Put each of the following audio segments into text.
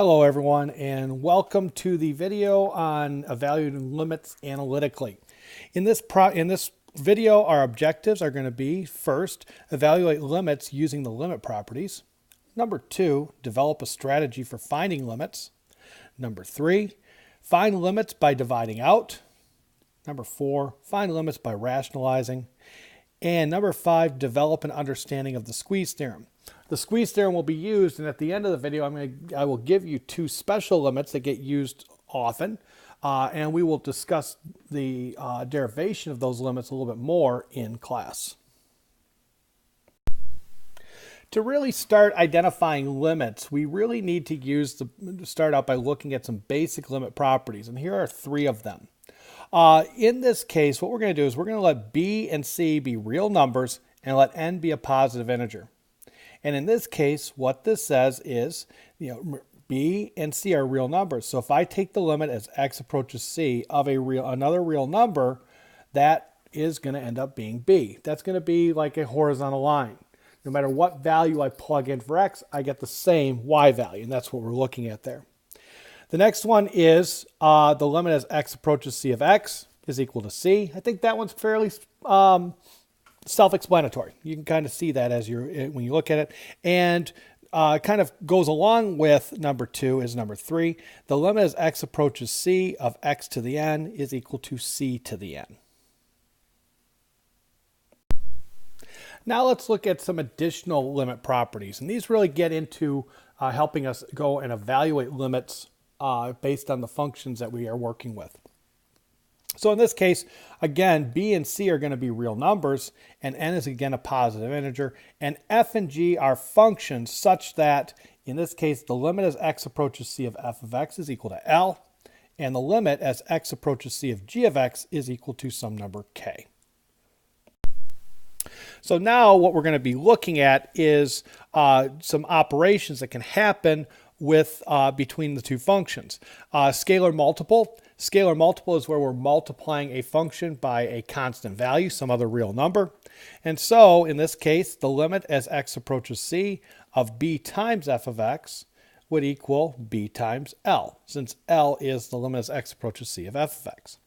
Hello everyone, and welcome to the video on evaluating limits analytically. In this video, our objectives are going to be: first, evaluate limits using the limit properties. Number 2, develop a strategy for finding limits. Number 3, find limits by dividing out. Number 4, find limits by rationalizing. And number 5, develop an understanding of the squeeze theorem. The squeeze theorem will be used, and at the end of the video, I will give you 2 special limits that get used often, and we will discuss the derivation of those limits a little bit more in class. To really start identifying limits, we really need to start out by looking at some basic limit properties, and here are 3 of them. In this case, what we're going to do is we're going to let b and c be real numbers and let n be a positive integer. And in this case, what this says is, b and c are real numbers. So if I take the limit as x approaches c of another real number, that is going to end up being b. That's going to be like a horizontal line. No matter what value I plug in for x, I get the same y value, and that's what we're looking at there. The next one is the limit as x approaches c of x is equal to c. I think that one's fairly self-explanatory. You can kind of see that when you look at it. And kind of goes along with number 2 is number 3. The limit as x approaches c of x to the n is equal to c to the n. Now let's look at some additional limit properties. And these really get into helping us go and evaluate limits based on the functions that we are working with. So in this case, again, b and c are going to be real numbers, and n is again a positive integer, and f and g are functions such that, in this case, the limit as x approaches c of f of x is equal to L, and the limit as x approaches c of g of x is equal to some number k. So now what we're going to be looking at is some operations that can happen with between the 2 functions. Scalar multiple. Scalar multiple is where we're multiplying a function by a constant value, some other real number. And so in this case, the limit as x approaches c of b times f of x would equal b times L, since L is the limit as x approaches c of f of x.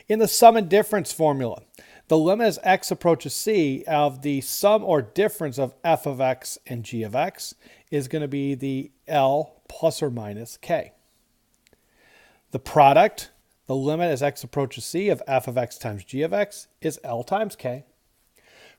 In the sum and difference formula, the limit as x approaches c of the sum or difference of f of x and g of x is going to be the L plus or minus k. The product, the limit as x approaches c of f of x times g of x, is L times k.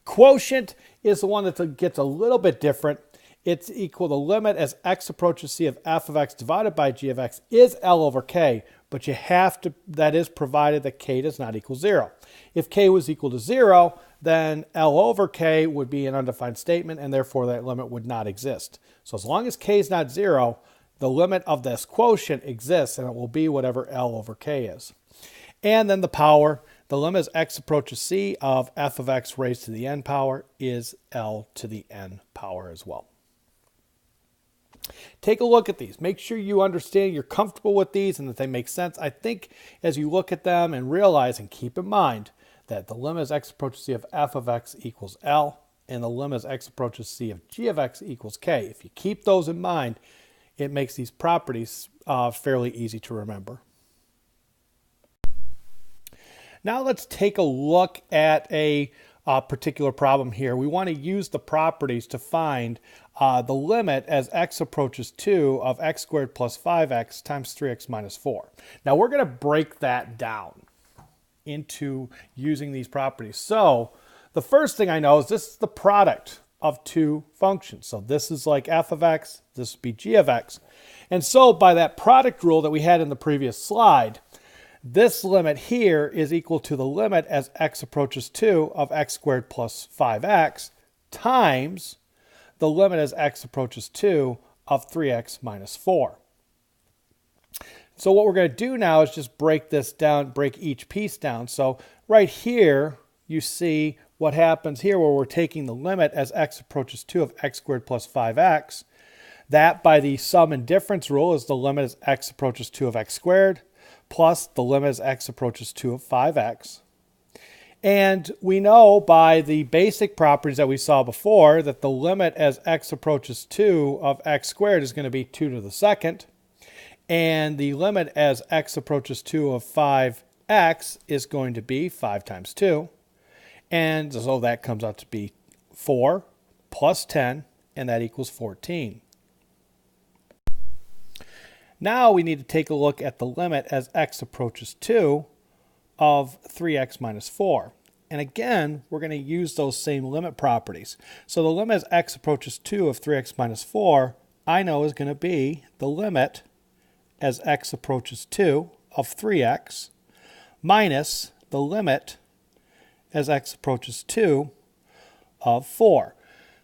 Quotient is the one that gets a little bit different. It's equal to the limit as x approaches c of f of x divided by g of x is L over k, but that is provided that k does not equal 0. If k was equal to 0, then L over k would be an undefined statement, and therefore that limit would not exist. So as long as k is not 0, the limit of this quotient exists, and it will be whatever L over k is. And then the power, the limit as x approaches c of f of x raised to the n power is L to the n power as well. Take a look at these. Make sure you understand, you're comfortable with these, and that they make sense. I think as you look at them and realize and keep in mind that the limit as x approaches c of f of x equals L, and the limit as x approaches c of g of x equals k. If you keep those in mind, it makes these properties fairly easy to remember. Now let's take a look at a particular problem here. We want to use the properties to find the limit as x approaches 2 of x squared plus 5x times 3x minus 4. Now we're going to break that down into using these properties. So the first thing I know is this is the product of 2 functions. So this is like f of x, this would be g of x. And so by that product rule that we had in the previous slide, this limit here is equal to the limit as x approaches 2 of x squared plus 5x times the limit as x approaches 2 of 3x minus 4. So what we're going to do now is just break this down, break each piece down. So right here, you see what happens here where we're taking the limit as x approaches 2 of x squared plus 5x. That, by the sum and difference rule, is the limit as x approaches 2 of x squared plus the limit as x approaches 2 of 5x. And we know by the basic properties that we saw before that the limit as x approaches 2 of x squared is going to be 2 to the second. And the limit as x approaches 2 of 5x is going to be 5 times 2. And so that comes out to be 4 plus 10, and that equals 14. Now we need to take a look at the limit as x approaches 2 of 3x minus 4. And again, we're going to use those same limit properties. So the limit as x approaches 2 of 3x minus 4, I know is going to be the limit as x approaches 2 of 3x minus the limit as x approaches 2 of 4.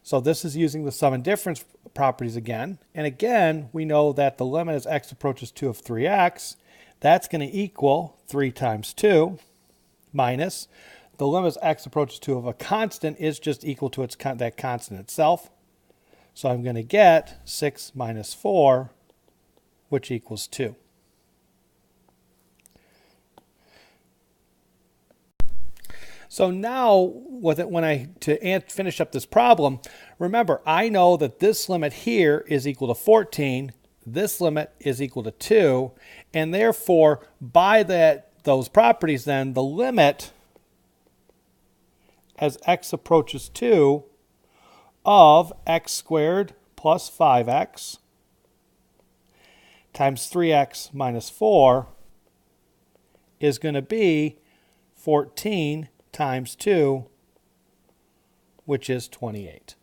So this is using the sum and difference properties again. And again, we know that the limit as x approaches 2 of 3x, that's going to equal 3 times 2 minus the limit as x approaches 2 of a constant is just equal to that constant itself. So I'm going to get 6 minus 4, which equals 2. So now, to finish up this problem, remember, I know that this limit here is equal to 14, this limit is equal to 2, and therefore, by those properties then, the limit as x approaches 2 of x squared plus 5x times 3x minus 4 is going to be 14 times 2, which is 28.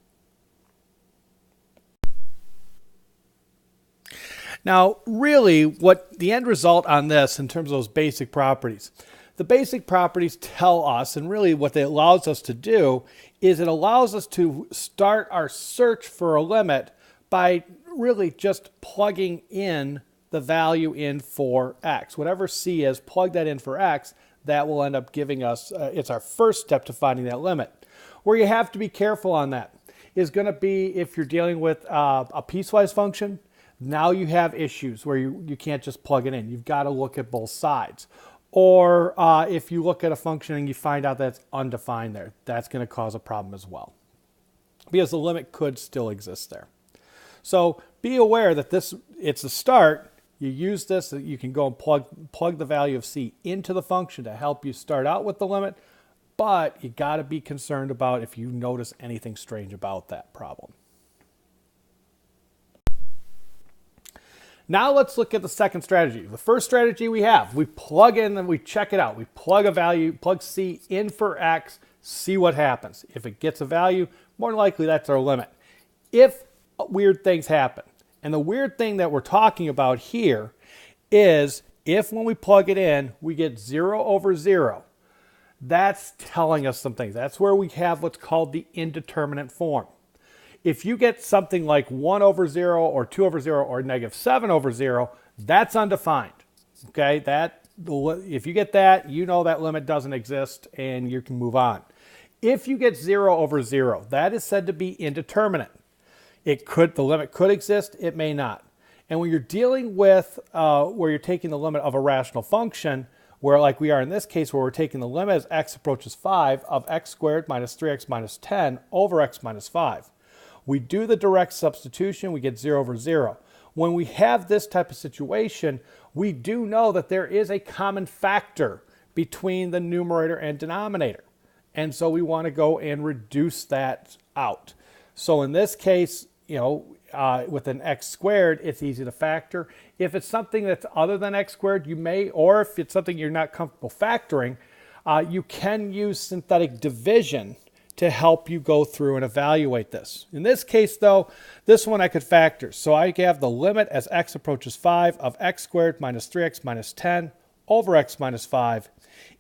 Now, really, what the end result on this in terms of those basic properties, the basic properties tell us, and really what it allows us to do, is it allows us to start our search for a limit by really just plugging in the value in for x. Whatever c is, plug that in for x. That will end up giving us, it's our first step to finding that limit. Where you have to be careful on that is going to be if you're dealing with a piecewise function. Now you have issues where you can't just plug it in. You've got to look at both sides. Or if you look at a function and you find out that it's undefined there, that's going to cause a problem as well, because the limit could still exist there. So be aware that it's a start. You use this, you can go and plug the value of c into the function to help you start out with the limit, but you got to be concerned about if you notice anything strange about that problem. Now let's look at the second strategy. The first strategy we have, we plug in and we check it out. We plug a value, plug c in for x, see what happens. If it gets a value, more than likely that's our limit. If weird things happen, and the weird thing that we're talking about here is if when we plug it in, we get 0 over 0, that's telling us some things. That's where we have what's called the indeterminate form. If you get something like 1 over 0 or 2 over 0 or negative 7 over 0, that's undefined. Okay, if you get that, you know that limit doesn't exist and you can move on. If you get 0 over 0, that is said to be indeterminate. The limit could exist, it may not. And when you're dealing with where you're taking the limit of a rational function, where like we are in this case where we're taking the limit as x approaches 5 of x squared minus 3x minus 10 over x minus 5. We do the direct substitution, we get 0 over 0. When we have this type of situation, we do know that there is a common factor between the numerator and denominator. And so we want to go and reduce that out. So in this case, with an x squared, it's easy to factor. If it's something that's other than x squared, you may, or if it's something you're not comfortable factoring, you can use synthetic division to help you go through and evaluate this. In this case, though, this one I could factor. So I have the limit as x approaches 5 of x squared minus 3x minus 10 over x minus 5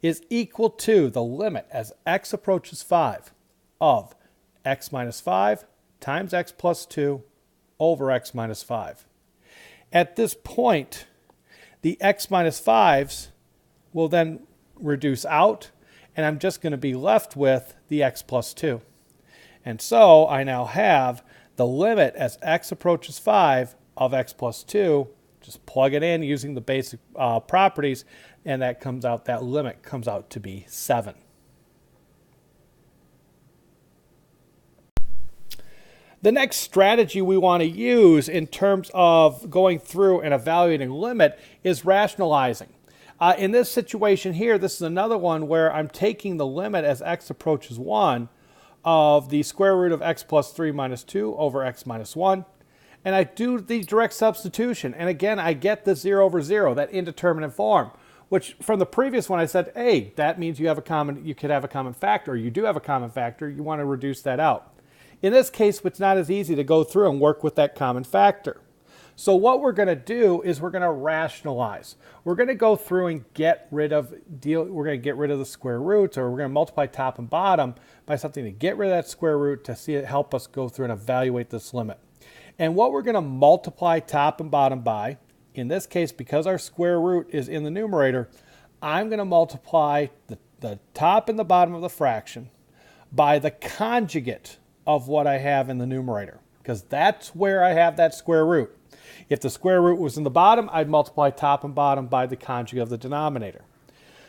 is equal to the limit as x approaches 5 of x minus 5 times x plus 2 over x minus 5. At this point, the x minus 5s will then reduce out, and I'm just going to be left with the x plus 2. And so I now have the limit as x approaches 5 of x plus 2. Just plug it in using the basic properties, and that limit comes out to be 7. The next strategy we want to use in terms of going through and evaluating limit is rationalizing. In this situation here, this is another one where I'm taking the limit as x approaches 1 of the square root of x plus 3 minus 2 over x minus 1. And I do the direct substitution. And again, I get the 0 over 0, that indeterminate form, which from the previous one I said, hey, that means you could have a common factor, or you do have a common factor, you want to reduce that out. In this case, it's not as easy to go through and work with that common factor. So what we're going to do is we're going to rationalize. We're going to go through and we're going to get rid of the square roots, or we're going to multiply top and bottom by something to get rid of that square root to see it help us go through and evaluate this limit. And what we're going to multiply top and bottom by, in this case, because our square root is in the numerator, I'm going to multiply the top and the bottom of the fraction by the conjugate of what I have in the numerator, because that's where I have that square root. If the square root was in the bottom, I'd multiply top and bottom by the conjugate of the denominator.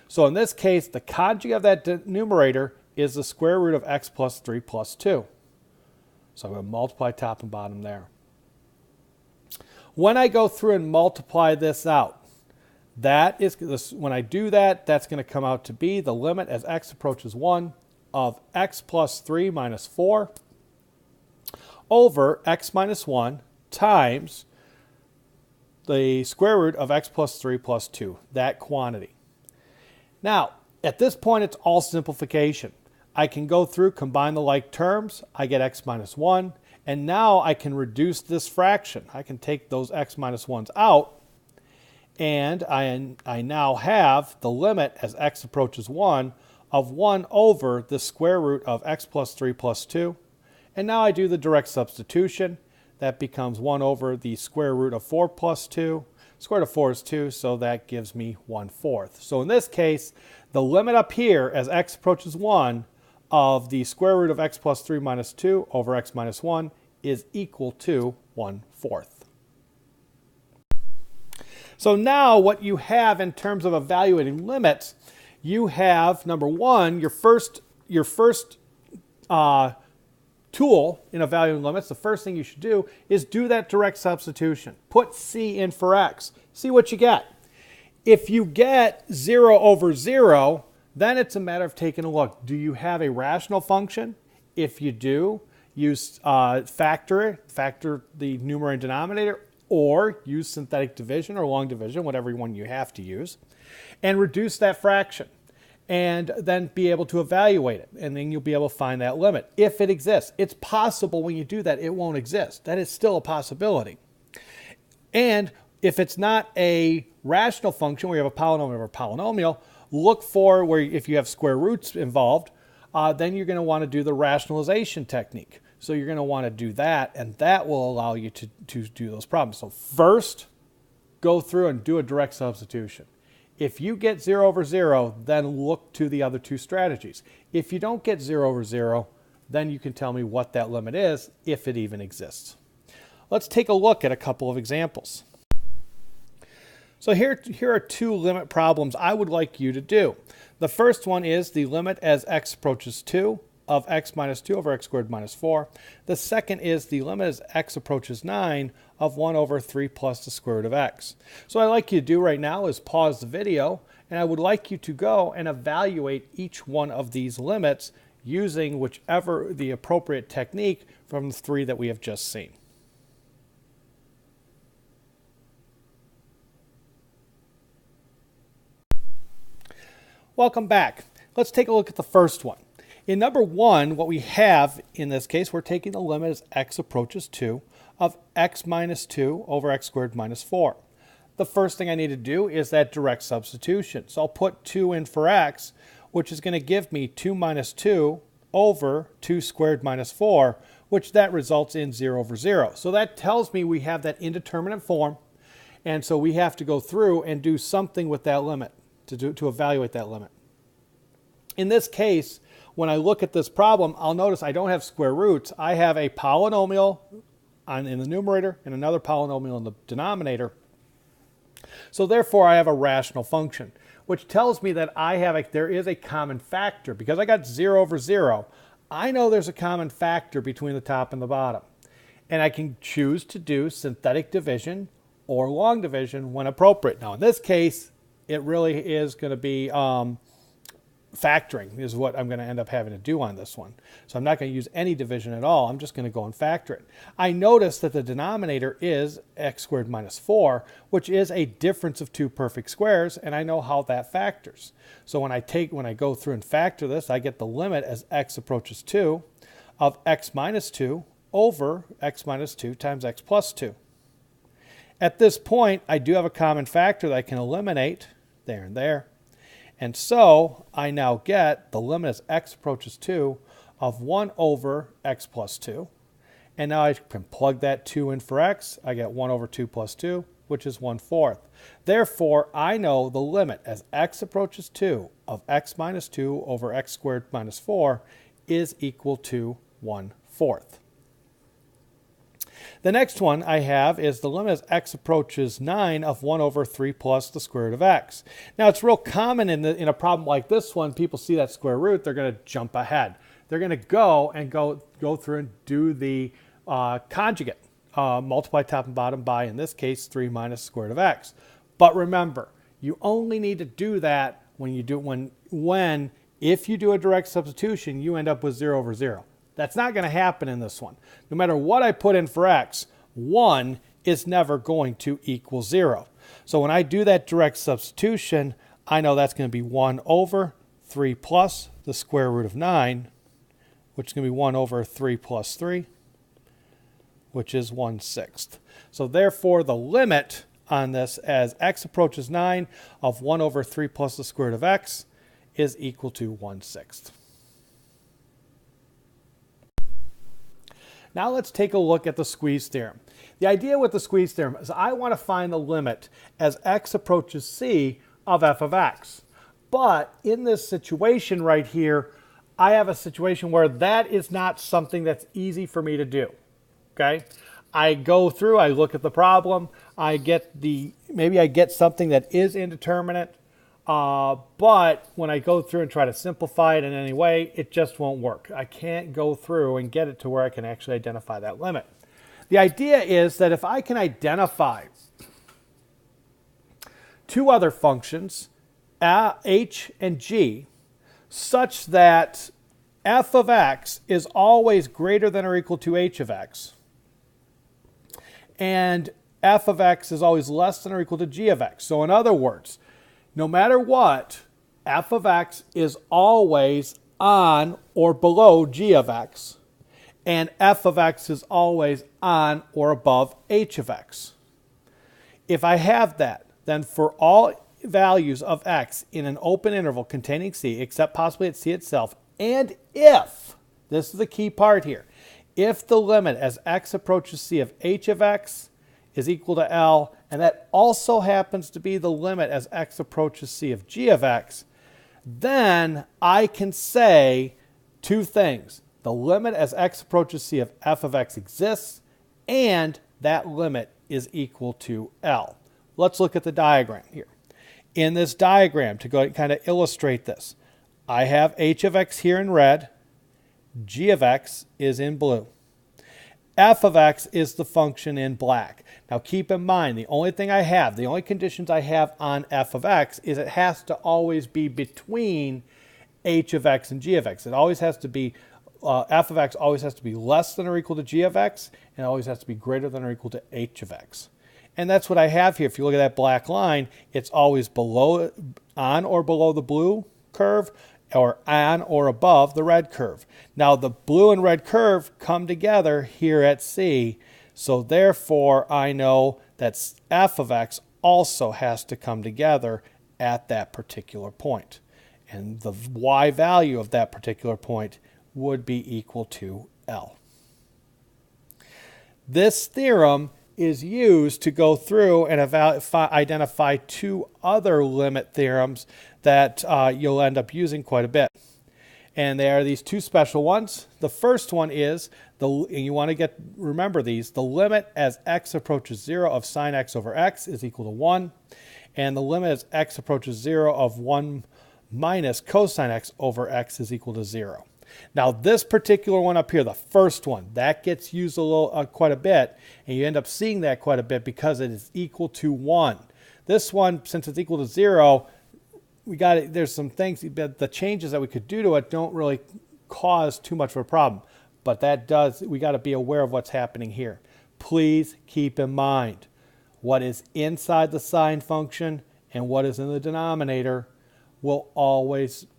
So in this case, the conjugate of that numerator is the square root of x plus 3 plus 2. So I'm going to multiply top and bottom there. When I go through and multiply this out, when I do that, that's going to come out to be the limit as x approaches 1 of x plus 3 minus 4 over x minus 1 times the square root of x plus 3 plus 2, that quantity. Now, at this point, it's all simplification. I can go through, combine the like terms, I get x minus 1, and now I can reduce this fraction. I can take those x minus 1s out, and I now have the limit as x approaches 1 of 1 over the square root of x plus 3 plus 2. And now I do the direct substitution. That becomes 1 over the square root of 4 plus 2. Square root of 4 is 2, so that gives me 1/4. So in this case, the limit up here as x approaches 1 of the square root of x plus 3 minus 2 over x minus 1 is equal to 1/4. So now what you have in terms of evaluating limits, you have, number one, your first tool in evaluating limits. The first thing you should do is do that direct substitution. Put c in for x. See what you get. If you get 0 over 0, then it's a matter of taking a look. Do you have a rational function? If you do, use factor the numerator and denominator, or use synthetic division or long division, whatever one you have to use, and reduce that fraction, and then be able to evaluate it, and then you'll be able to find that limit if it exists. It's possible when you do that it won't exist. That is still a possibility. And if it's not a rational function where you have a polynomial or a polynomial, look for where if you have square roots involved, then you're going to want to do the rationalization technique. So you're going to want to do that, and that will allow you to do those problems. So first, go through and do a direct substitution. If you get 0 over 0, then look to the other two strategies. If you don't get 0 over 0, then you can tell me what that limit is, if it even exists. Let's take a look at a couple of examples. So here are two limit problems I would like you to do. The first one is the limit as x approaches 2 of x minus 2 over x squared minus 4. The second is the limit as x approaches 9 of 1 over 3 plus the square root of x. So what I'd like you to do right now is pause the video, and I would like you to go and evaluate each one of these limits using whichever the appropriate technique from the three that we have just seen. Welcome back. Let's take a look at the first one. In number 1, what we have in this case, we're taking the limit as x approaches 2 of x minus 2 over x squared minus 4. The first thing I need to do is that direct substitution. So I'll put 2 in for x, which is going to give me 2 minus 2 over 2 squared minus 4, which that results in 0 over 0. So that tells me we have that indeterminate form, and so we have to go through and do something with that limit to evaluate that limit. In this case, when I look at this problem, I'll notice I don't have square roots. I have a polynomial in the numerator and another polynomial in the denominator. So therefore, I have a rational function, which tells me that there is a common factor. Because I got 0 over 0, I know there's a common factor between the top and the bottom. And I can choose to do synthetic division or long division when appropriate. Now, in this case, it really is going to be factoring is what I'm going to end up having to do on this one. So I'm not going to use any division at all. I'm just going to go and factor it. I notice that the denominator is x squared minus 4, which is a difference of two perfect squares, and I know how that factors. So when I go through and factor this, I get the limit as x approaches 2 of x minus 2 over x minus 2 times x plus 2. At this point, I do have a common factor that I can eliminate there and there. And so I now get the limit as x approaches 2 of 1 over x plus 2. And now I can plug that 2 in for x. I get 1 over 2 plus 2, which is 1/4. Therefore, I know the limit as x approaches 2 of x minus 2 over x squared minus 4 is equal to 1/4. The next one I have is the limit as x approaches 9 of 1 over 3 plus the square root of x. Now, it's real common in a problem like this one, people see that square root, they're going to jump ahead. They're going to go through and do the conjugate, multiply top and bottom by, in this case, 3 minus the square root of x. But remember, you only need to do that if you do a direct substitution, you end up with 0 over 0. That's not going to happen in this one. No matter what I put in for x, 1 is never going to equal 0. So when I do that direct substitution, I know that's going to be 1 over 3 plus the square root of 9, which is going to be 1 over 3 plus 3, which is 1/6. So therefore, the limit on this as x approaches 9 of 1 over 3 plus the square root of x is equal to 1/6. Now let's take a look at the squeeze theorem. The idea with the squeeze theorem is I want to find the limit as x approaches c of f of x. But in this situation right here, I have a situation where that is not something that's easy for me to do. Okay? I go through, I look at the problem, maybe I get something that is indeterminate, but when I go through and try to simplify it in any way, it just won't work. I can't go through and get it to where I can actually identify that limit. The idea is that if I can identify two other functions, h and g, such that f of x is always greater than or equal to h of x, and f of x is always less than or equal to g of x. So in other words, no matter what, f of x is always on or below g of x, and f of x is always on or above h of x. If I have that, then for all values of x in an open interval containing c, except possibly at c itself, and if, this is the key part here, if the limit as x approaches c of h of x is equal to L, and that also happens to be the limit as x approaches c of g of x, then I can say two things. The limit as x approaches c of f of x exists, and that limit is equal to L. Let's look at the diagram here. In this diagram, to go kind of illustrate this, I have h of x here in red, g of x is in blue. F of x is the function in black. Now keep in mind, the only conditions I have on f of x is it has to always be between h of x and g of x. It always has to be, f of x always has to be less than or equal to g of x, and it always has to be greater than or equal to h of x. And that's what I have here. If you look at that black line, it's always on or below the blue curve, or on or above the red curve. Now the blue and red curve come together here at C, so therefore I know that f of x also has to come together at that particular point. And the y value of that particular point would be equal to L. This theorem is used to go through and identify two other limit theorems that you'll end up using quite a bit. And they are these two special ones. The first one is, and you want to remember these, the limit as x approaches 0 of sine x over x is equal to 1. And the limit as x approaches 0 of 1 minus cosine x over x is equal to 0. Now this particular one up here, the first one, that gets used a little, quite a bit, and you end up seeing that quite a bit because it is equal to 1. This one, since it's equal to 0, there's some things, the changes that we could do to it don't really cause too much of a problem. But we got to be aware of what's happening here. Please keep in mind what is inside the sine function and what is in the denominator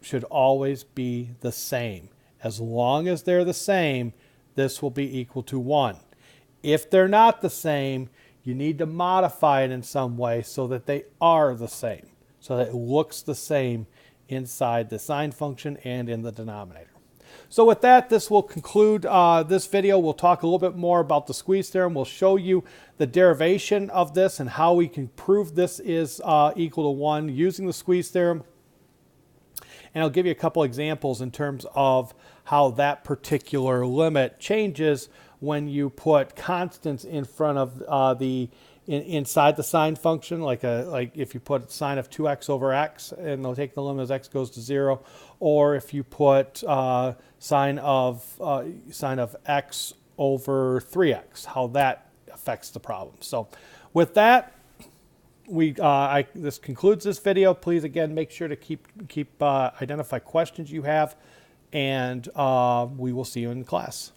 should always be the same. As long as they're the same, this will be equal to 1. If they're not the same, you need to modify it in some way so that they are the same, so that it looks the same inside the sine function and in the denominator. So with that, this will conclude this video. We'll talk a little bit more about the squeeze theorem. We'll show you the derivation of this and how we can prove this is equal to 1 using the squeeze theorem. And I'll give you a couple examples in terms of how that particular limit changes when you put constants in front of inside the sine function, like if you put sine of 2x over x, and they'll take the limit as x goes to 0, or if you put sine of x over 3x, how that affects the problem. So with that, this concludes this video. Please, again, make sure to identify questions you have, and we will see you in class.